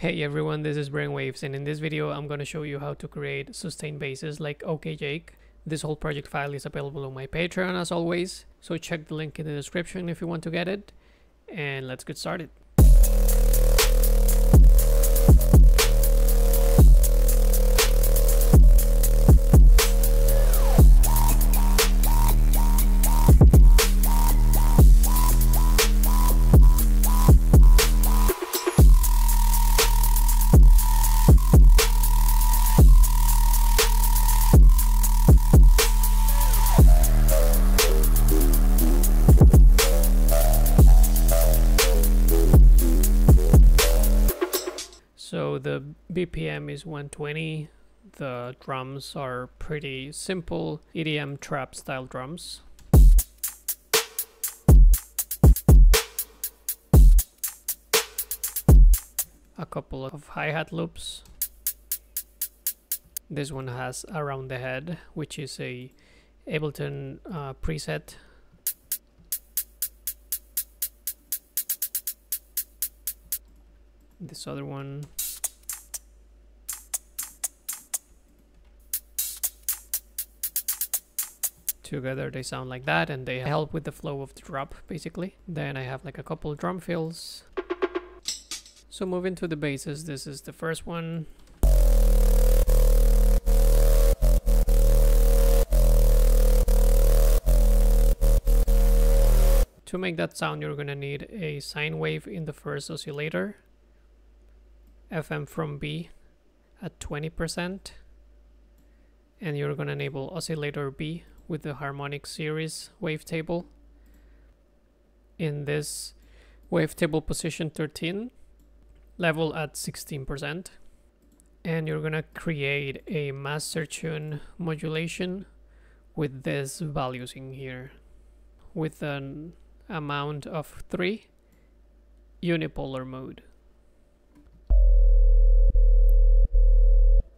Hey everyone, this is BRAINWAVEZ, and in this video I'm going to show you how to create sustained basses like OkayJake. This whole project file is available on my Patreon as always, so check the link in the description if you want to get it, and let's get started. So the BPM is 120, the drums are pretty simple EDM trap style drums. A couple of hi-hat loops. This one has Around the Head, which is a Ableton preset. This other one. Together they sound like that, and they help with the flow of the drop basically. Then I have like a couple drum fills. So moving to the basses, this is the first one. To make that sound, you're gonna need a sine wave in the first oscillator, FM from B at 20%, and you're gonna enable oscillator B with the harmonic series wavetable. In this wavetable position 13, level at 16%, and you're gonna create a master tune modulation with these values in here with an amount of 3, unipolar mode.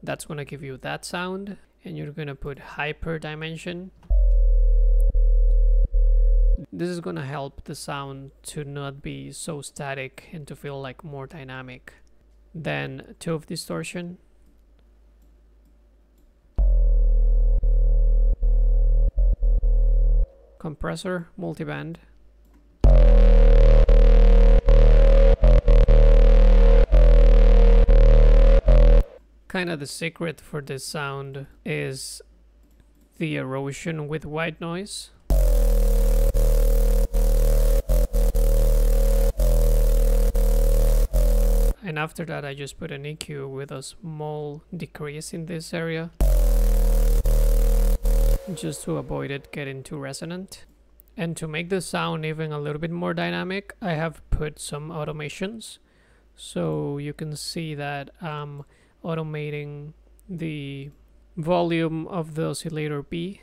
That's gonna give you that sound, and you're gonna put hyper dimension. This is gonna help the sound to not be so static and to feel like more dynamic. Then tube distortion. Compressor, multiband. Kind of the secret for this sound is the erosion with white noise. And after that I just put an EQ with a small decrease in this area, just to avoid it getting too resonant. And to make the sound even a little bit more dynamic, I have put some automations. So you can see that I'm automating the volume of the oscillator B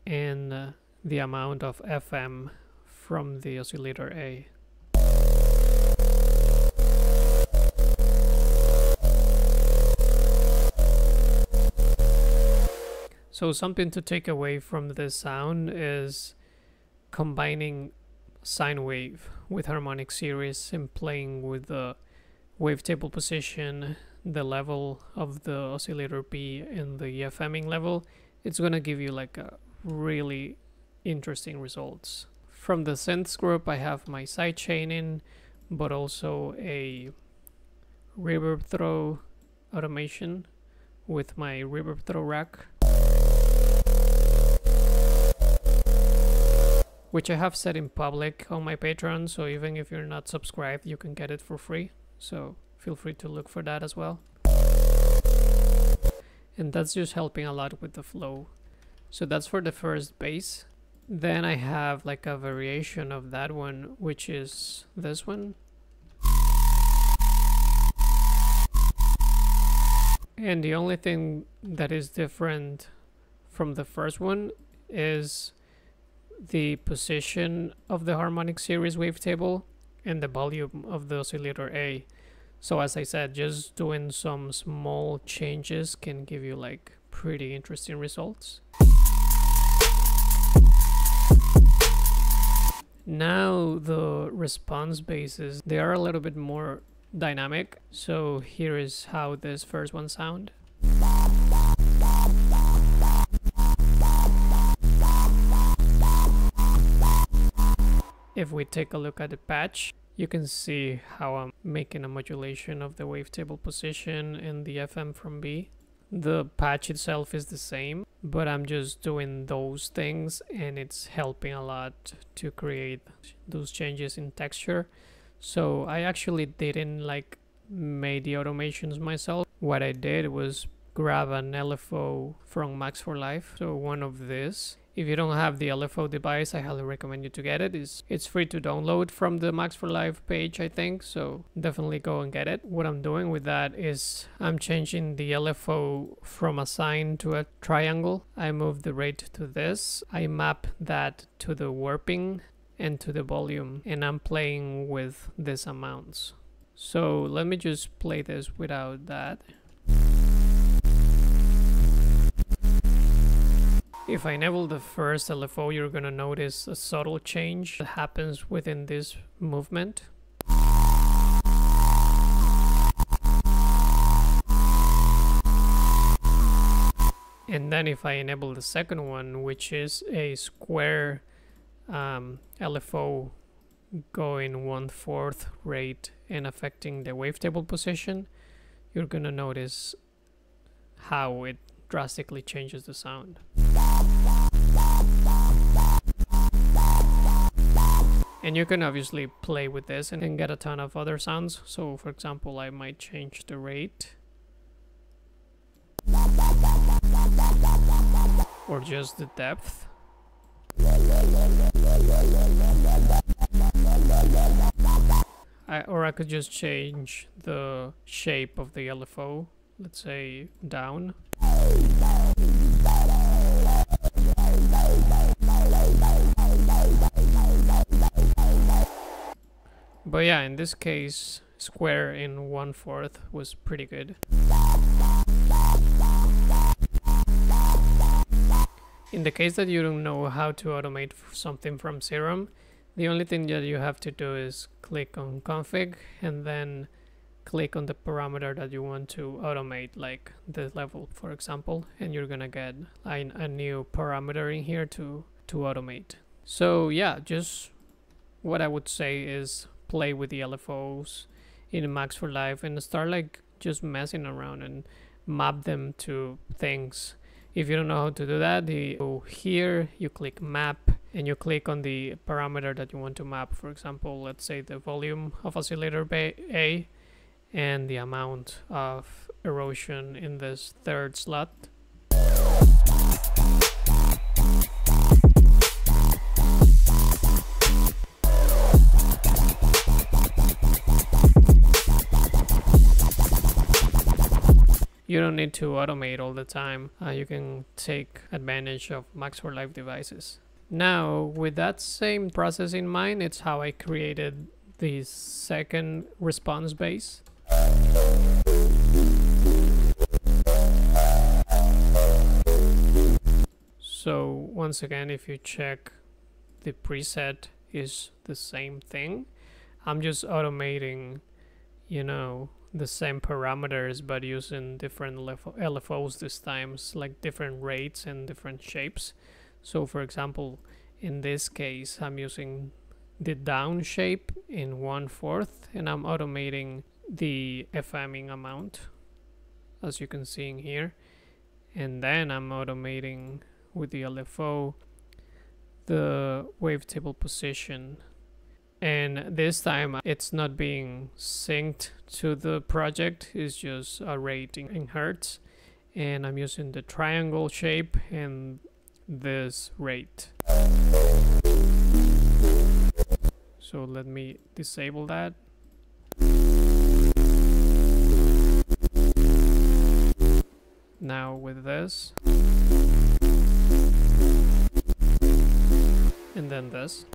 and the amount of FM from the oscillator A. So something to take away from this sound is combining sine wave with harmonic series and playing with the wavetable position, the level of the oscillator B, and the FMing level. It's gonna give you like a really interesting results. From the synths group, I have my side chaining, but also a reverb throw automation with my reverb throw rack, which I have set in public on my Patreon, so even if you're not subscribed, you can get it for free. So feel free to look for that as well. And that's just helping a lot with the flow. So that's for the first bass. Then I have like a variation of that one, which is this one. And the only thing that is different from the first one is the position of the harmonic series wavetable and the volume of the oscillator A. So as I said, just doing some small changes can give you like pretty interesting results. Now the response basses, they are a little bit more dynamic. So here is how this first one sound. If we take a look at the patch, you can see how I'm making a modulation of the wavetable position and the FM from B. The patch itself is the same, but I'm just doing those things and it's helping a lot to create those changes in texture. So I actually didn't made the automations myself. What I did was grab an LFO from Max for Life, so one of this. If you don't have the LFO device, I highly recommend you to get it. It's free to download from the Max for Life page, I think, so definitely go and get it. What I'm doing with that is I'm changing the LFO from a sine to a triangle. I move the rate to this. I map that to the warping and to the volume, and I'm playing with these amounts. So let me just play this without that. If I enable the first LFO, you're gonna notice a subtle change that happens within this movement. And then if I enable the second one, which is a square LFO going 1/4 rate and affecting the wavetable position, you're gonna notice how it drastically changes the sound. And you can obviously play with this and get a ton of other sounds. So for example, I might change the rate or just the depth. Or I could just change the shape of the LFO, let's say down. But yeah, in this case, square in 1/4 was pretty good. In the case that you don't know how to automate something from Serum, the only thing that you have to do is click on config and then click on the parameter that you want to automate, like the level, for example, and you're gonna get a new parameter in here to automate. So yeah, just what I would say is play with the LFOs in Max for Life and start just messing around and map them to things. If you don't know how to do that, here you click map and you click on the parameter that you want to map. For example, let's say the volume of oscillator A and the amount of erosion in this third slot. You don't need to automate all the time. You can take advantage of Max for Life devices. Now, with that same process in mind, it's how I created the second response base. So once again, if you check, the preset is the same thing. I'm just automating, the same parameters, but using different LFOs this time, like different rates and different shapes. So for example, in this case, I'm using the down shape in 1/4 and I'm automating the FMing amount, as you can see in here. And then I'm automating with the LFO the wavetable position. And this time it's not being synced to the project, it's just a rate in hertz. And I'm using the triangle shape and this rate. So let me disable that. Now with this. And then this.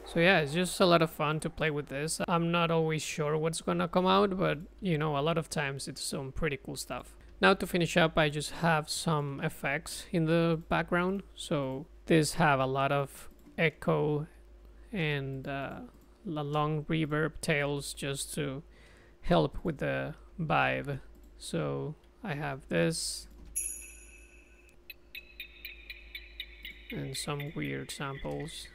So yeah, it's just a lot of fun to play with this. I'm not always sure what's gonna come out, but a lot of times it's some pretty cool stuff. Now to finish up, I just have some effects in the background. So these have a lot of echo and long reverb tails just to help with the vibe. So I have this and some weird samples.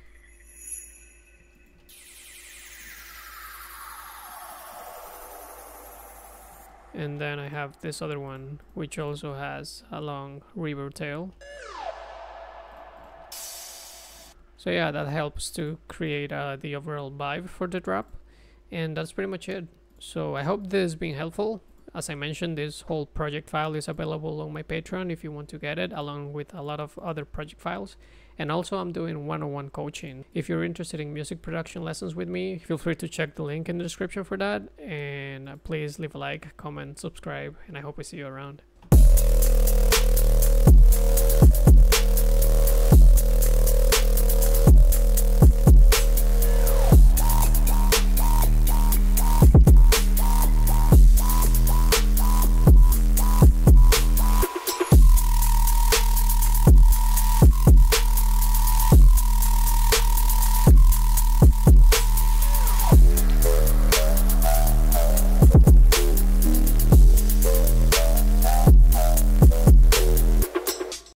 And then I have this other one, which also has a long reverb tail. So yeah, that helps to create the overall vibe for the drop. And that's pretty much it. So I hope this has been helpful. As I mentioned, this whole project file is available on my Patreon if you want to get it, along with a lot of other project files. And also I'm doing one-on-one coaching. If you're interested in music production lessons with me, feel free to check the link in the description for that. And please leave a like, comment, subscribe, and I hope I see you around.